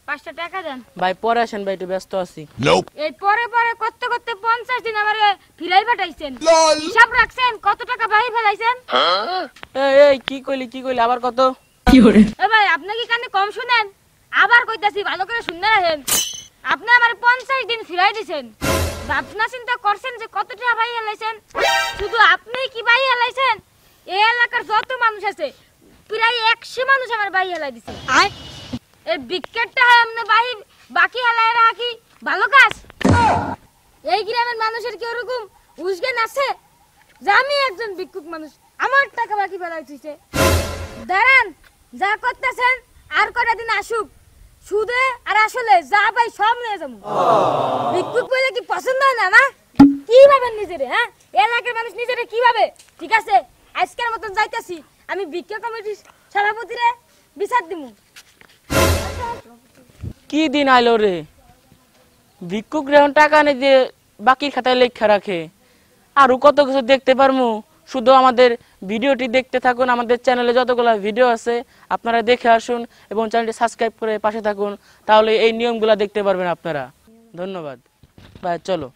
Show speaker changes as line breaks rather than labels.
5টা টাকা দেন
ভাই পরে আসেন ভাই, একটু ব্যস্ত আছি।
এই পরে পরে করতে করতে 50 দিন আমারে ফিরাই পাঠাইছেন। হিসাব রাখছেন কত টাকা বাহি ফেলাইছেন?
এই এই কি কইলি আবার কত?
এ ভাই আপনি কি কানে কম শুনেন? আবার কইতাছি ভালো করে শুনতে রাখেন। আপনি আমারে 50 দিন ফিরাই দিবেন। ভাবনা চিন্তা করছেন যে কত টাকা বাহি ফেলাইছেন? শুধু আপনি কি বাহি ফেলাইছেন? এই এলাকার যত মানুষ আছে প্রায় 100 মানুষ আমার বাহি ফেলাই দিছে। এই বিকেটটা আমনে বাহি বাকি ফেলাই রাখি ভালো কাজ? এই গ্রামের মানুষের কি ওরকম উজগান আছে যে আমি একজন ভিক্ষুক মানুষ আমার টাকা বাকি ফেলাই দিছে? দাঁড়ান, যা করতেছেন আর কটা দিন আসুক, সুদে আর আসলে যা ভাই সব নিয়ে যাবো। ভিক্ষুক বলে কি পছন্দ হয় না? না কি ভাবেন নিজেরে? হ্যাঁ, এলাকার মানুষ নিজেরে কি ভাবে? ঠিক আছে, আজকের মতন যাইতাছি, আমি ভিক্ষা কমিটির সভাপতিরে বিচার দিমু।
কি দিন আইলো রে, ভিক্ষুক গ্রহণ টাকা এনে দিয়ে বাকির খাতায় লেখা রাখে। আরো কত কিছু দেখতে পারমু। শুধু আমাদের ভিডিওটি দেখতে থাকুন, আমাদের চ্যানেলে যতগুলো ভিডিও আছে আপনারা দেখে আসুন এবং চ্যানেলটি সাবস্ক্রাইব করে পাশে থাকুন, তাহলে এই নিয়মগুলো দেখতে পারবেন আপনারা। ধন্যবাদ ভাই, চলো।